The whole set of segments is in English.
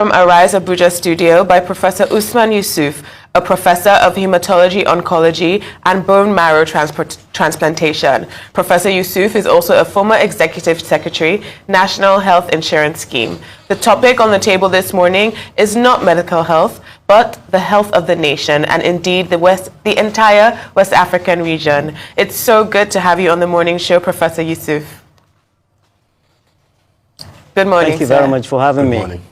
From Arise Abuja studio by Professor Usman Yusuf, a professor of hematology oncology and bone marrow transplantation. Professor Yusuf is also a former executive secretary, National Health Insurance Scheme. The topic on the table this morning is not medical health, but the health of the nation and indeed the entire West African region. It's so good to have you on the morning show, Professor Yusuf. Good morning, Thank you very much for having me. Good morning.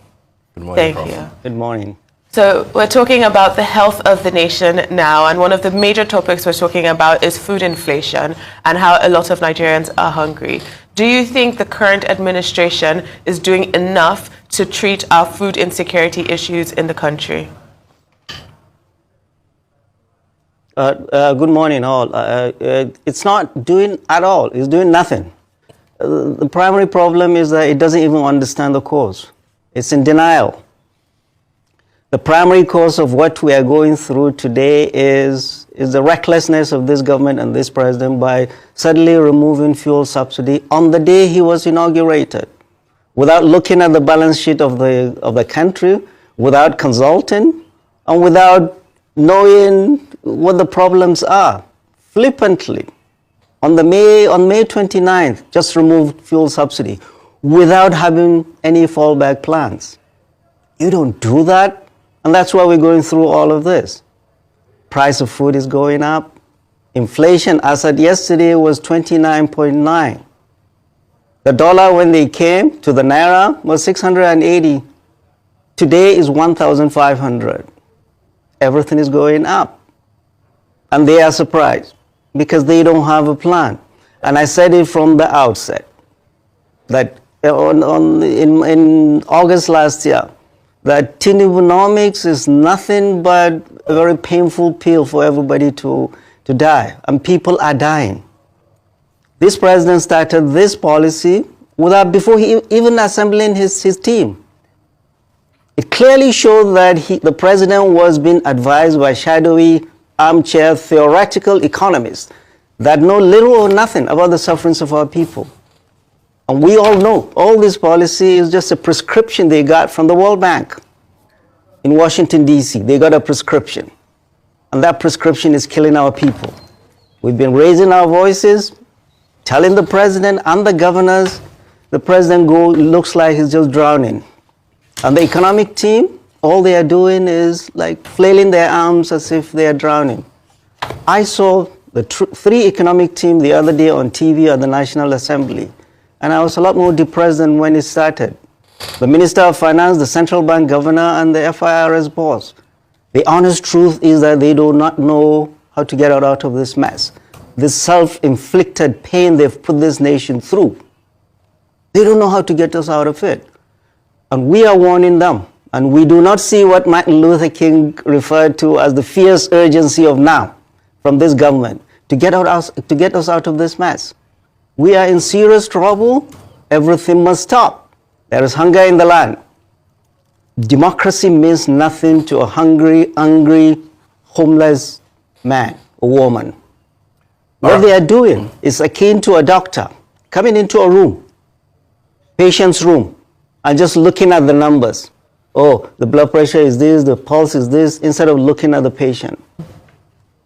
Good morning, Thank Prof. you. Good morning. So we're talking about the health of the nation now, and one of the major topics we're talking about is food inflation and how a lot of Nigerians are hungry. Do you think the current administration is doing enough to treat our food insecurity issues in the country? Good morning, all. It's not doing at all. It's doing nothing. The primary problem is that it doesn't even understand the cause. It's in denial. The primary cause of what we are going through today is the recklessness of this government and this president by suddenly removing fuel subsidy on the day he was inaugurated, without looking at the balance sheet of the country, without consulting, and without knowing what the problems are. Flippantly, on May 29th, just removed fuel subsidy without having any fallback plans. You don't do that, and that's why we're going through all of this. Price of food is going up. Inflation, as at yesterday, was 29.9. The dollar, when they came to the naira, was 680. Today is 1,500. Everything is going up. And they are surprised because they don't have a plan. And I said it from the outset that in August last year, that TINUBU is nothing but a very painful pill for everybody to die, and people are dying. This president started this policy before he even assembling his team. It clearly showed that the president was being advised by shadowy, armchair, theoretical economists that know little or nothing about the sufferings of our people. And we all know all this policy is just a prescription they got from the World Bank in Washington, D.C. They got a prescription. And that prescription is killing our people. We've been raising our voices, telling the president and the governors. The president looks like he's just drowning. And the economic team, all they are doing is like flailing their arms as if they are drowning. I saw the three economic team the other day on TV at the National Assembly. And I was a lot more depressed than when it started. The Minister of Finance, the Central Bank Governor, and the FIRS boss. The honest truth is that they do not know how to get out of this mess. This self-inflicted pain they've put this nation through. They don't know how to get us out of it. And we are warning them. And we do not see what Martin Luther King referred to as the fierce urgency of now from this government to get us out of this mess. We are in serious trouble. Everything must stop. There is hunger in the land. Democracy means nothing to a hungry, homeless man or woman. What they are doing is akin to a doctor coming into a room, patient's room, and just looking at the numbers. Oh, the blood pressure is this, the pulse is this, instead of looking at the patient.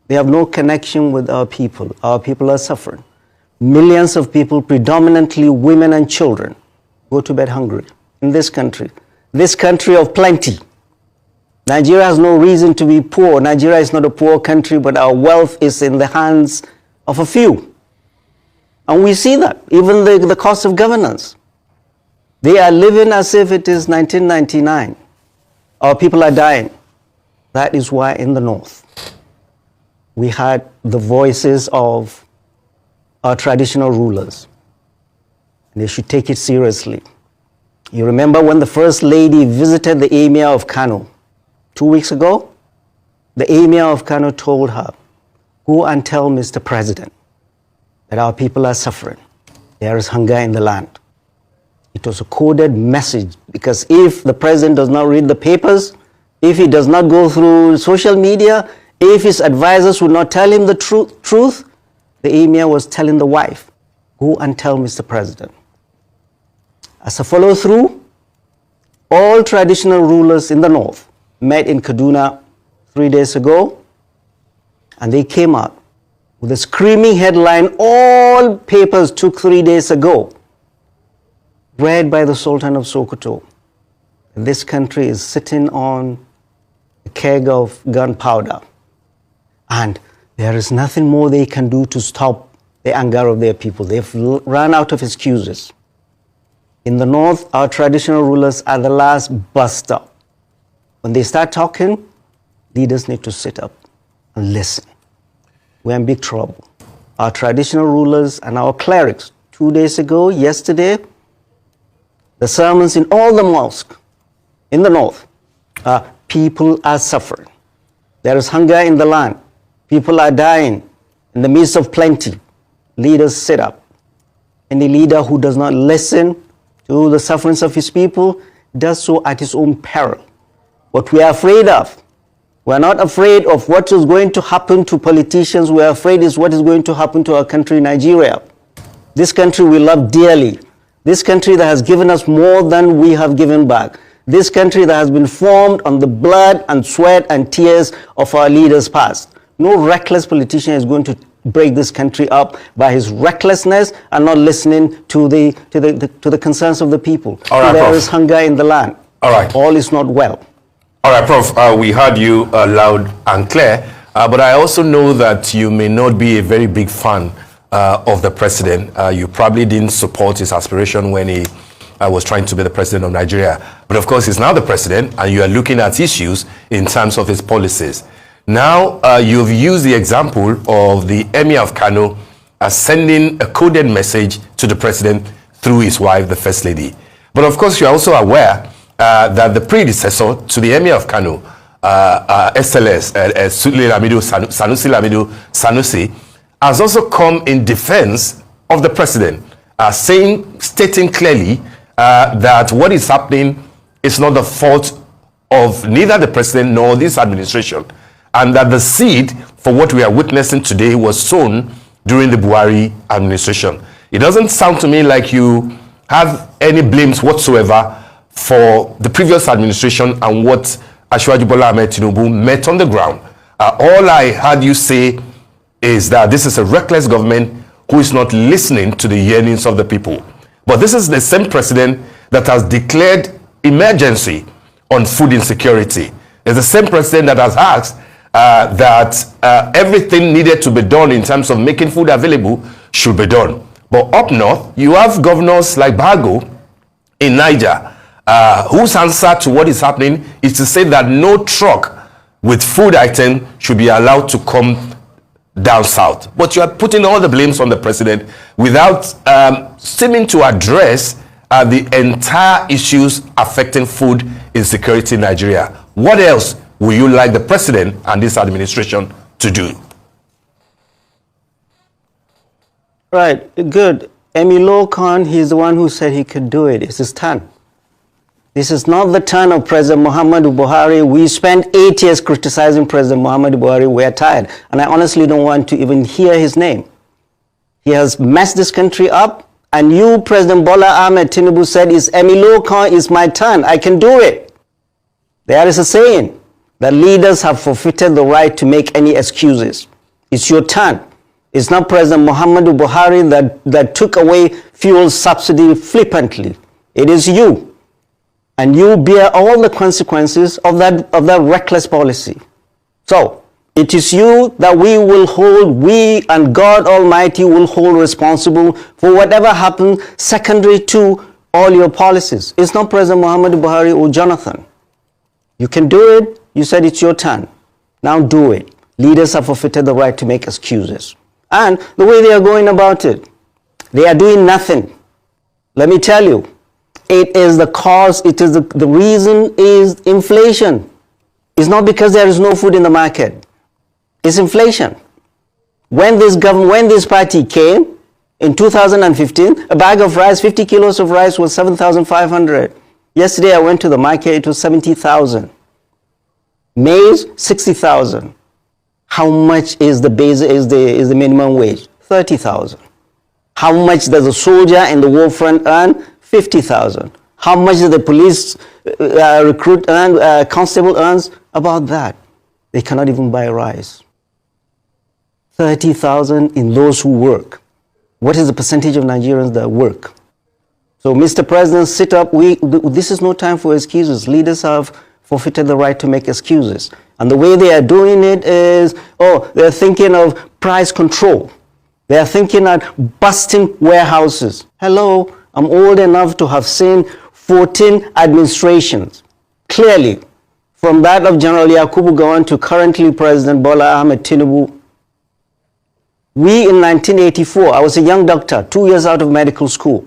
They have no connection with our people. Our people are suffering. Millions of people, predominantly women and children, go to bed hungry in this country of plenty. Nigeria has no reason to be poor. Nigeria is not a poor country, but our wealth is in the hands of a few. And we see that, even the cost of governance. They are living as if it is 1999. Our people are dying. That is why in the north, we had the voices of our traditional rulers. They should take it seriously. You remember when the First Lady visited the Emir of Kano 2 weeks ago? The Emir of Kano told her, go and tell Mr. President that our people are suffering. There is hunger in the land. It was a coded message, because if the president does not read the papers, if he does not go through social media, if his advisors would not tell him the truth, the emir was telling the wife, go and tell Mr. President. As a follow-through, All traditional rulers in the north met in Kaduna 3 days ago, and they came out with a screaming headline all papers took 3 days ago, read by the Sultan of Sokoto. This country is sitting on a keg of gunpowder, and there is nothing more they can do to stop the anger of their people. They've run out of excuses. In the north, our traditional rulers are the last bus stop. When they start talking, leaders need to sit up and listen. We're in big trouble. Our traditional rulers and our clerics, 2 days ago, yesterday, the sermons in all the mosques in the north, people are suffering. There is hunger in the land. People are dying in the midst of plenty. Leaders sit up. Any leader who does not listen to the sufferings of his people does so at his own peril. What we are afraid of, we're not afraid of what is going to happen to politicians. We're afraid is what is going to happen to our country, Nigeria. This country we love dearly. This country that has given us more than we have given back. This country that has been formed on the blood and sweat and tears of our leaders past. No reckless politician is going to break this country up by his recklessness and not listening to the concerns of the people. All right, there Prof. is hunger in the land. All right. All is not well. All right, Prof, we heard you loud and clear, but I also know that you may not be a very big fan of the president. You probably didn't support his aspiration when he was trying to be the president of Nigeria. But of course, he's now the president, and you are looking at issues in terms of his policies. Now, you've used the example of the Emir of Kano sending a coded message to the president through his wife, the First Lady. But of course, you're also aware that the predecessor to the Emir of Kano, SLS, Sanusi Lamido Sanusi, has also come in defense of the president, stating clearly that what is happening is not the fault of neither the president nor this administration, and that the seed for what we are witnessing today was sown during the Buhari administration. It doesn't sound to me like you have any blames whatsoever for the previous administration and what Asiwaju Bola Ahmed Tinubu met on the ground. All I heard you say is that this is a reckless government who is not listening to the yearnings of the people. But this is the same president that has declared emergency on food insecurity. It's the same president that has asked that everything needed to be done in terms of making food available should be done. But up north, you have governors like Bago in Niger, whose answer to what is happening is to say that no truck with food item should be allowed to come down south. But you are putting all the blames on the president without seeming to address the entire issues affecting food insecurity in Nigeria. What else would you like the president and this administration to do? Right, good. Emilio Khan, he's the one who said he could do it. It's his turn. This is not the turn of President Muhammadu Buhari. We spent 8 years criticizing President Muhammadu Buhari. We're tired. And I honestly don't want to even hear his name. He has messed this country up. And you, President Bola Ahmed Tinubu, said, Emilio Khan is my turn. I can do it. There is a saying that leaders have forfeited the right to make any excuses. It's your turn. It's not President Muhammadu Buhari that took away fuel subsidy flippantly. It is you. And you bear all the consequences of that reckless policy. So, it is you that we and God Almighty will hold responsible for whatever happens secondary to all your policies. It's not President Muhammadu Buhari or Jonathan. You can do it. You said it's your turn. Now do it. Leaders have forfeited the right to make excuses. And the way they are going about it, they are doing nothing. Let me tell you, it is the cause, it is the reason is inflation. It's not because there is no food in the market. It's inflation. When this party came in 2015, a bag of rice, 50 kilos of rice was 7,500. Yesterday I went to the market, it was 70,000. Maize, 60,000. How much is the minimum wage? 30,000. How much does a soldier in the war front earn? 50,000. How much the police recruit constable earns? About that. They cannot even buy rice. 30,000 in those who work. What is the percentage of Nigerians that work? So, Mr. President, sit up. This is no time for excuses. Leaders have forfeited the right to make excuses. And the way they are doing it is, they're thinking of price control. They are thinking of busting warehouses. Hello, I'm old enough to have seen 14 administrations. Clearly, from that of General Yakubu Gowon to currently President Bola Ahmed Tinubu. We in 1984, I was a young doctor, 2 years out of medical school.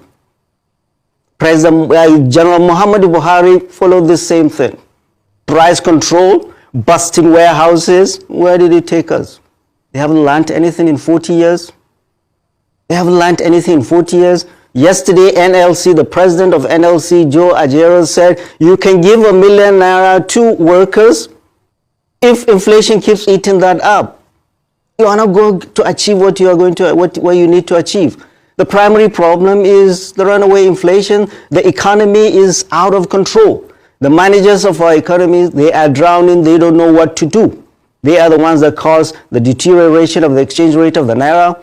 President General Muhammadu Buhari followed the same thing. Price control, busting warehouses. Where did it take us? They haven't learned anything in 40 years. They haven't learned anything in 40 years. Yesterday, NLC, the president of NLC, Joe Ajero, said you can give ₦1 million to workers if inflation keeps eating that up. You are not going to achieve what you are going to, what you need to achieve. The primary problem is the runaway inflation. The economy is out of control. The managers of our economy, they are drowning. They don't know what to do. They are the ones that cause the deterioration of the exchange rate of the naira,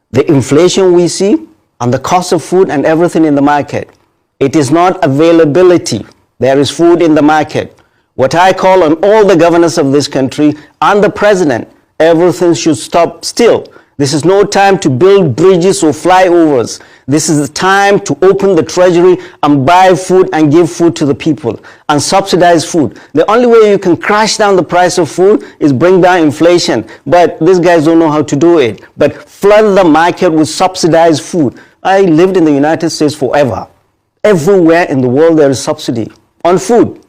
the inflation we see, and the cost of food and everything in the market. It is not availability. There is food in the market. What I call on all the governors of this country and the president, everything should stop still. This is no time to build bridges or flyovers. This is the time to open the treasury and buy food and give food to the people and subsidize food. The only way you can crash down the price of food is bring down inflation. But these guys don't know how to do it. But flood the market with subsidized food. I lived in the United States forever. Everywhere in the world there is subsidy on food.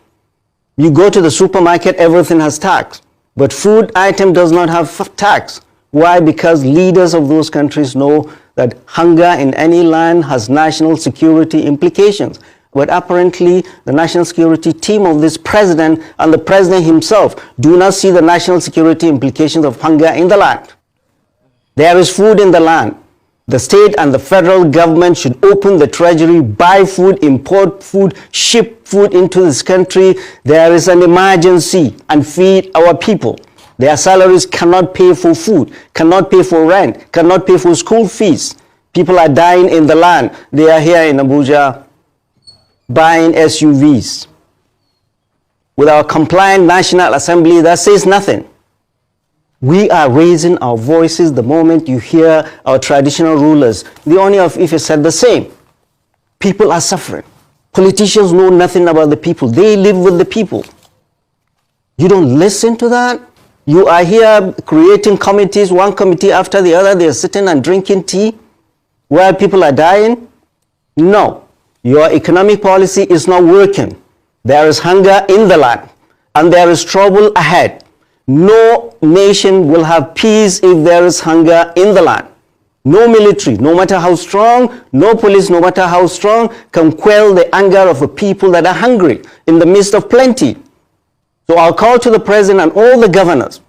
You go to the supermarket, everything has tax. But food item does not have tax. Why? Because leaders of those countries know that hunger in any land has national security implications. But apparently, the national security team of this president and the president himself do not see the national security implications of hunger in the land. There is food in the land. The state and the federal government should open the treasury, buy food, import food, ship food into this country. There is an emergency, and feed our people. Their salaries cannot pay for food, cannot pay for rent, cannot pay for school fees. People are dying in the land. They are here in Abuja buying SUVs. With our compliant National Assembly, that says nothing. We are raising our voices the moment you hear our traditional rulers. The Oni of Ife said the same. People are suffering. Politicians know nothing about the people. They live with the people. You don't listen to that? You are here creating committees, one committee after the other. They are sitting and drinking tea while people are dying. No, your economic policy is not working. There is hunger in the land and there is trouble ahead. No nation will have peace if there is hunger in the land. No military, no matter how strong, no police, no matter how strong, can quell the anger of the people that are hungry in the midst of plenty. So I'll call to the president and all the governors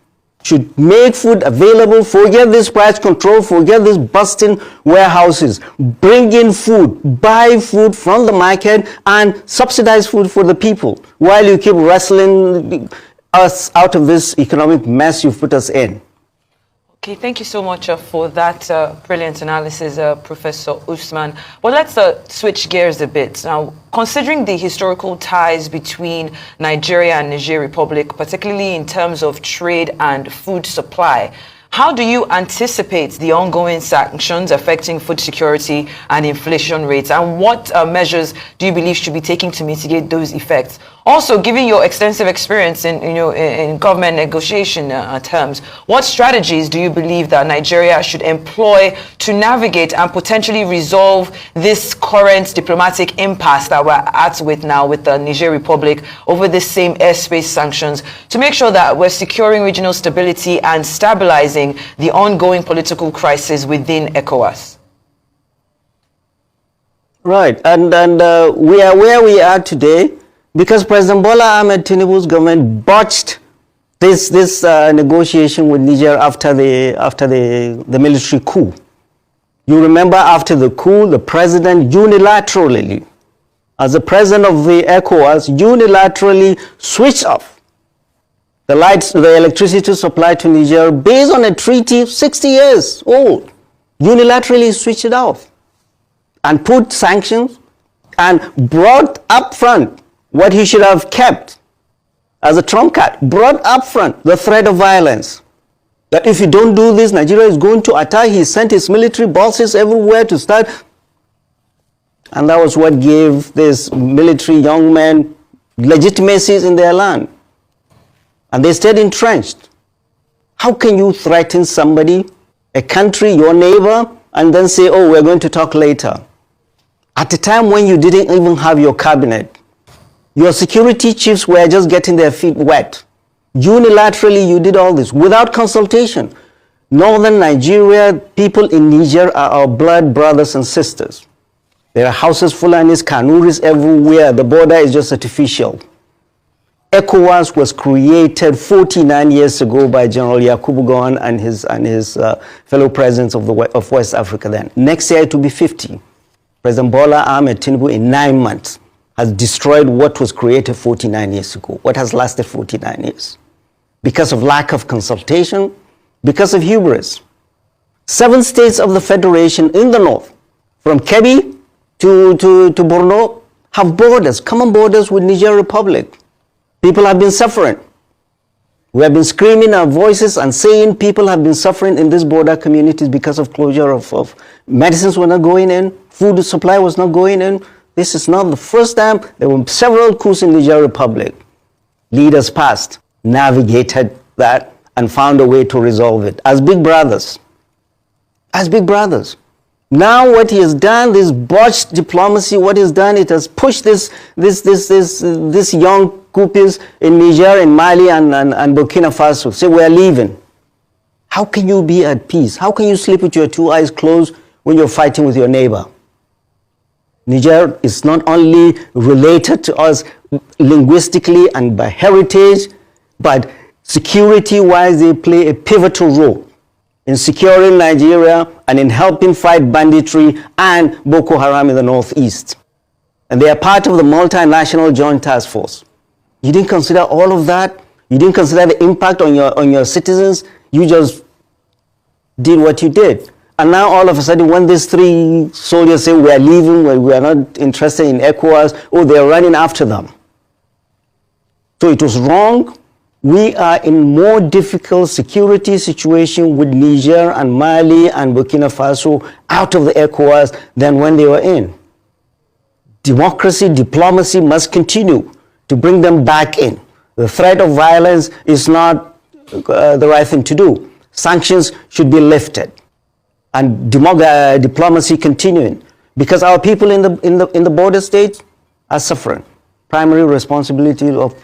should make food available. Forget this price control, forget this busting warehouses. Bring in food, buy food from the market and subsidize food for the people while you keep wrestling us out of this economic mess you've put us in. Okay, thank you so much for that brilliant analysis, Professor Usman. Well, let's switch gears a bit. Now, considering the historical ties between Nigeria and Niger Republic, particularly in terms of trade and food supply, how do you anticipate the ongoing sanctions affecting food security and inflation rates? And what measures do you believe should be taken to mitigate those effects? Also, given your extensive experience in government negotiation terms, what strategies do you believe that Nigeria should employ to navigate and potentially resolve this current diplomatic impasse that we're at with now with the Niger Republic over this same airspace sanctions to make sure that we're securing regional stability and stabilizing the ongoing political crisis within ECOWAS? Right, and we are where we are today because President Bola Ahmed Tinubu's government botched this negotiation with Niger after the military coup. You remember after the coup, the president unilaterally as the president of the ECOWAS, unilaterally switched off the lights, the electricity supply to Niger based on a treaty 60 years old. Unilaterally switched it off and put sanctions and brought up front what he should have kept as a trump card, brought up front the threat of violence. That if you don't do this, Nigeria is going to attack. He sent his military bosses everywhere to start. And that was what gave these military young men legitimacies in their land. And they stayed entrenched. How can you threaten somebody, a country, your neighbor, and then say, oh, we're going to talk later? At a time when you didn't even have your cabinet, your security chiefs were just getting their feet wet. Unilaterally, you did all this without consultation. Northern Nigeria, people in Niger are our blood brothers and sisters. There are houses, Fulanis, Kanuris everywhere. The border is just artificial. ECOWAS was created 49 years ago by General Yakubu Gowon and his fellow presidents of West Africa then. Next year it will be 50. President Bola Ahmed Tinubu in 9 months has destroyed what was created 49 years ago, what has lasted 49 years. Because of lack of consultation, because of hubris. 7 states of the Federation in the north, from Kebbi to Borno, have borders, common borders with Niger Republic. People have been suffering. We have been screaming our voices and saying people have been suffering in these border communities because of closure of medicines were not going in, food supply was not going in. This is not the first time. There were several coups in Niger Republic. Leaders past navigated that and found a way to resolve it as big brothers. As big brothers. Now what he has done, this botched diplomacy, what he's done, it has pushed this young coupists in Niger, in Mali, and Burkina Faso. Say, we're leaving. How can you be at peace? How can you sleep with your 2 eyes closed when you're fighting with your neighbor? Niger is not only related to us linguistically and by heritage, but security-wise, they play a pivotal role in securing Nigeria and in helping fight banditry and Boko Haram in the northeast. And they are part of the multinational joint task force. You didn't consider all of that. You didn't consider the impact on your citizens. You just did what you did. And now all of a sudden, when these 3 soldiers say, we are leaving, we are not interested in ECOWAS, oh, they are running after them. So it was wrong. We are in more difficult security situation with Niger and Mali and Burkina Faso out of the ECOWAS than when they were in. Democracy, diplomacy must continue to bring them back in. The threat of violence is not the right thing to do. Sanctions should be lifted and diplomacy continuing, because our people in the border states are suffering. Primary responsibility of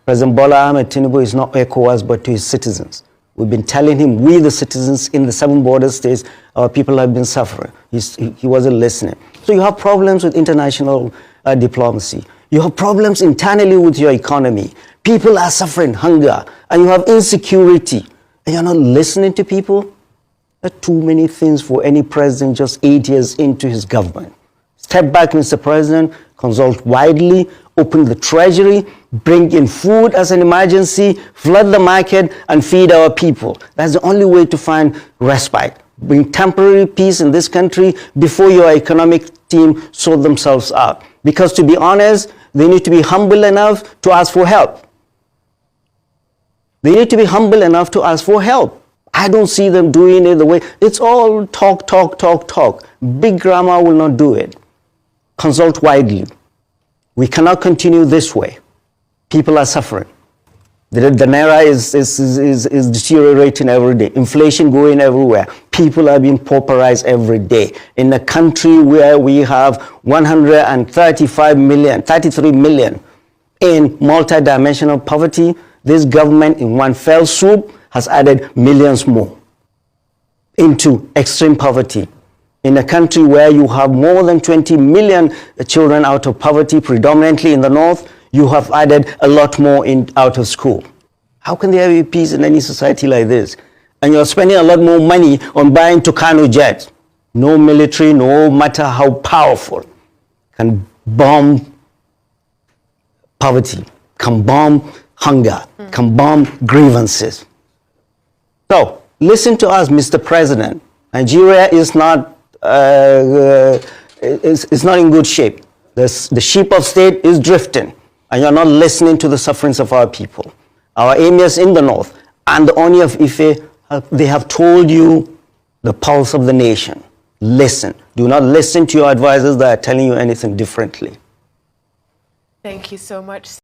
President Bola Ahmed Tinubu is not ECOWAS but to his citizens. We've been telling him, we the citizens in the 7 border states, our people have been suffering. He wasn't listening. So you have problems with international diplomacy. You have problems internally with your economy. People are suffering hunger, and you have insecurity, and you're not listening to people. There are too many things for any president just 8 years into his government. Step back, Mr. President, consult widely, open the treasury, bring in food as an emergency, flood the market, and feed our people. That's the only way to find respite. Bring temporary peace in this country before your economic team sort themselves out. Because to be honest, they need to be humble enough to ask for help. They need to be humble enough to ask for help. I don't see them doing it the way, it's all talk, talk, talk, talk. Big grammar will not do it. Consult widely. We cannot continue this way. People are suffering. The naira is deteriorating every day. Inflation going everywhere. People are being pauperized every day. In a country where we have 133 million in multidimensional poverty, this government in one fell swoop has added millions more into extreme poverty. In a country where you have more than 20 million children out of poverty, predominantly in the north, you have added a lot more out of school. How can there be peace in any society like this? And you're spending a lot more money on buying Tucano jets. No military, no matter how powerful, can bomb poverty, can bomb hunger, can bomb grievances. So, listen to us, Mr. President. Nigeria is not in good shape. The ship of state is drifting, and you're not listening to the sufferings of our people. Our emirs in the north and the Oni of Ife, they have told you the pulse of the nation. Listen. Do not listen to your advisors that are telling you anything differently. Thank you so much.